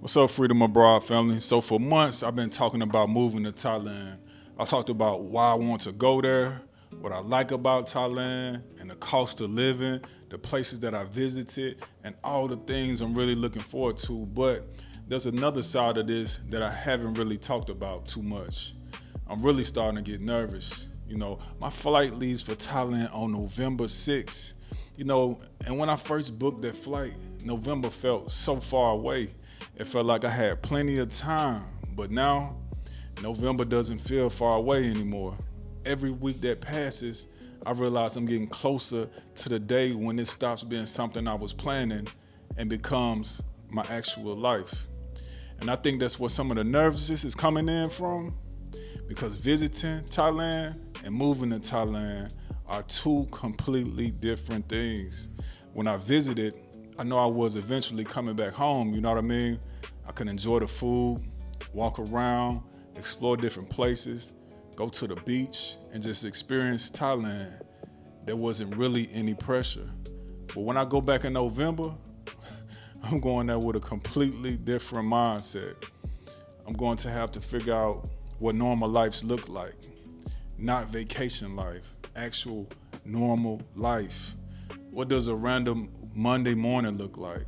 What's up, Freedom Abroad family? So for months, I've been talking about moving to Thailand. I talked about why I want to go there, what I like about Thailand, and the cost of living, the places that I visited, and all the things I'm really looking forward to. But there's another side of this that I haven't really talked about too much. I'm really starting to get nervous. My flight leaves for Thailand on November 6th. And when I first booked that flight, November felt so far away. It felt like I had plenty of time, but now November doesn't feel far away anymore. Every week that passes, I realize I'm getting closer to the day when it stops being something I was planning and becomes my actual life. And I think that's where some of the nervousness is coming in from, because visiting Thailand and moving to Thailand are two completely different things. When I visited, I know I was eventually coming back home, you know what I mean? I could enjoy the food, walk around, explore different places, go to the beach, and just experience Thailand. There wasn't really any pressure. But when I go back in November, I'm going there with a completely different mindset. I'm going to have to figure out what normal lives look like. Not vacation life, actual normal life. What does a random Monday morning look like?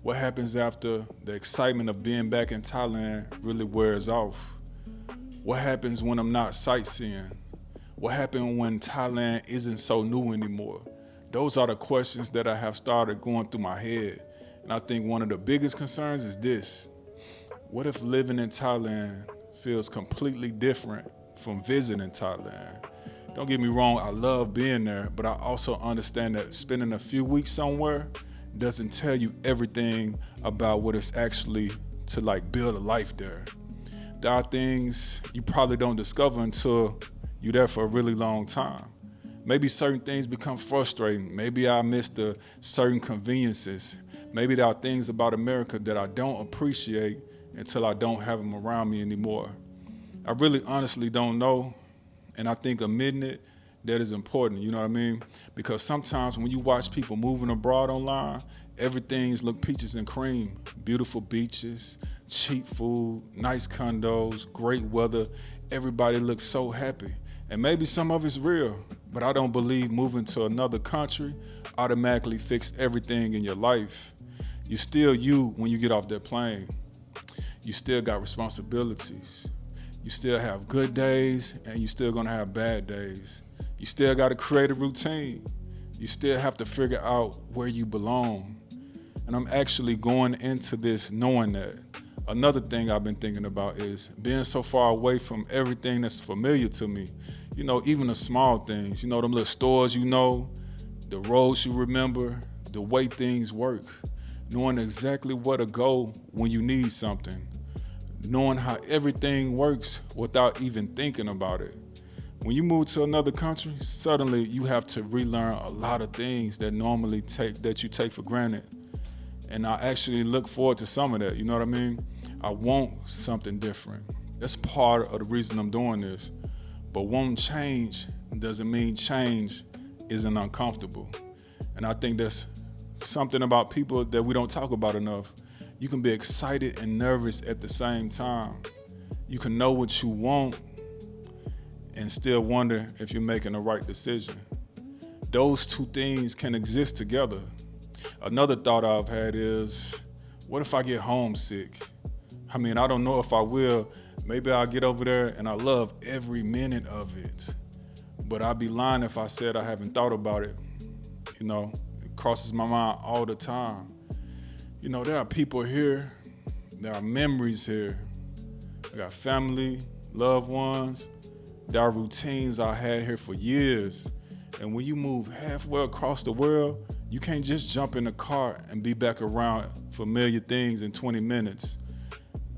What happens after the excitement of being back in Thailand really wears off? What happens when I'm not sightseeing? What happens when Thailand isn't so new anymore? Those are the questions that I have started going through my head. And I think one of the biggest concerns is this: what if living in Thailand feels completely different from visiting Thailand? Don't get me wrong, I love being there, but I also understand that spending a few weeks somewhere doesn't tell you everything about what it's actually to build a life there. There are things you probably don't discover until you're there for a really long time. Maybe certain things become frustrating. Maybe I miss the certain conveniences. Maybe there are things about America that I don't appreciate until I don't have them around me anymore. I really honestly don't know. And I think admitting it, that is important, you know what I mean? Because sometimes when you watch people moving abroad online, everything's look peaches and cream. Beautiful beaches, cheap food, nice condos, great weather. Everybody looks so happy. And maybe some of it's real, but I don't believe moving to another country automatically fix everything in your life. You're still you when you get off that plane. You still got responsibilities. You still have good days, and you still gonna have bad days. You still gotta create a routine. You still have to figure out where you belong. And I'm actually going into this knowing that. Another thing I've been thinking about is being so far away from everything that's familiar to me. Even the small things, them little stores the roads you remember, the way things work, knowing exactly where to go when you need something. Knowing how everything works without even thinking about it. When you move to another country, suddenly you have to relearn a lot of things that you take for granted. And I actually look forward to some of that, you know what I mean? I want something different. That's part of the reason I'm doing this. But wanting change doesn't mean change isn't uncomfortable. And I think that's something about people that we don't talk about enough. You can be excited and nervous at the same time. You can know what you want and still wonder if you're making the right decision. Those two things can exist together. Another thought I've had is, what if I get homesick? I don't know if I will. Maybe I'll get over there and I love every minute of it. But I'd be lying if I said I haven't thought about it. It crosses my mind all the time. There are people here, there are memories here. I got family, loved ones, there are routines I had here for years. And when you move halfway across the world, you can't just jump in the car and be back around familiar things in 20 minutes.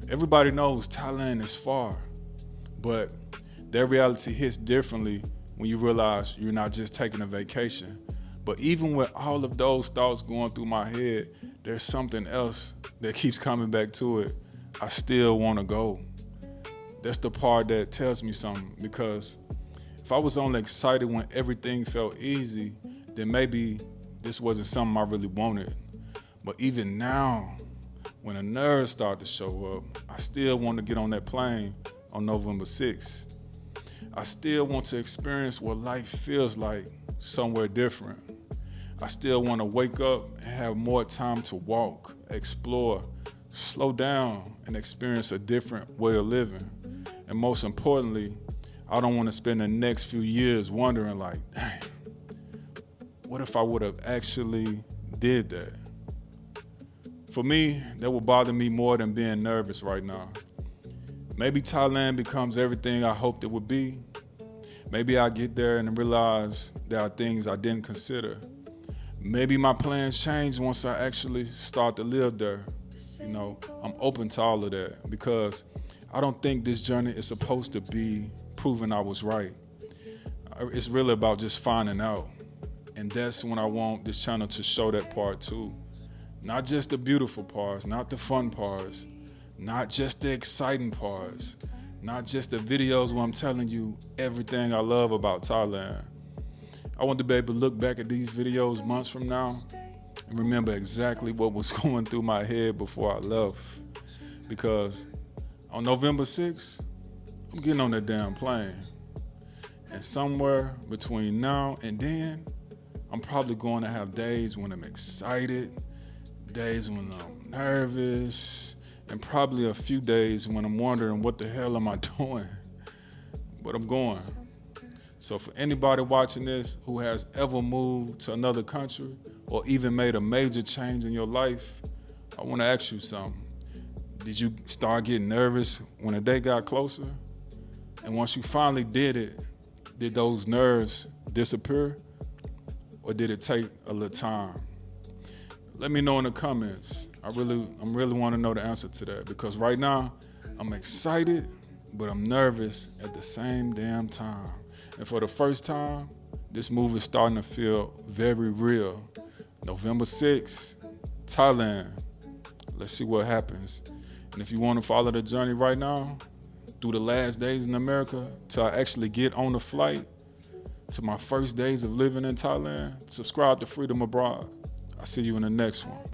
Everybody knows Thailand is far, but their reality hits differently when you realize you're not just taking a vacation. But even with all of those thoughts going through my head, there's something else that keeps coming back to it. I still want to go. That's the part that tells me something, because if I was only excited when everything felt easy, then maybe this wasn't something I really wanted. But even now, when the nerves start to show up, I still want to get on that plane on November 6th. I still want to experience what life feels like somewhere different. I still want to wake up and have more time to walk, explore, slow down, and experience a different way of living. And most importantly, I don't want to spend the next few years wondering like, dang, what if I would have actually did that? For me, that would bother me more than being nervous right now. Maybe Thailand becomes everything I hoped it would be. Maybe I get there and realize there are things I didn't consider. Maybe my plans change once I actually start to live there. I'm open to all of that because I don't think this journey is supposed to be proving I was right. It's really about just finding out. And that's when I want this channel to show that part too. Not just the beautiful parts, not the fun parts, not just the exciting parts, not just the videos where I'm telling you everything I love about Thailand. I want to be able to look back at these videos months from now and remember exactly what was going through my head before I left. Because on November 6th, I'm getting on that damn plane. And somewhere between now and then, I'm probably going to have days when I'm excited, days when I'm nervous, and probably a few days when I'm wondering what the hell am I doing? But I'm going. So for anybody watching this who has ever moved to another country or even made a major change in your life, I want to ask you something. Did you start getting nervous when the day got closer? And once you finally did it, did those nerves disappear? Or did it take a little time? Let me know in the comments. I really want to know the answer to that because right now I'm excited, but I'm nervous at the same damn time. And for the first time, this move is starting to feel very real. November 6th, Thailand. Let's see what happens. And if you want to follow the journey right now, through the last days in America, till I actually get on the flight, to my first days of living in Thailand, subscribe to Freedom Abroad. I'll see you in the next one.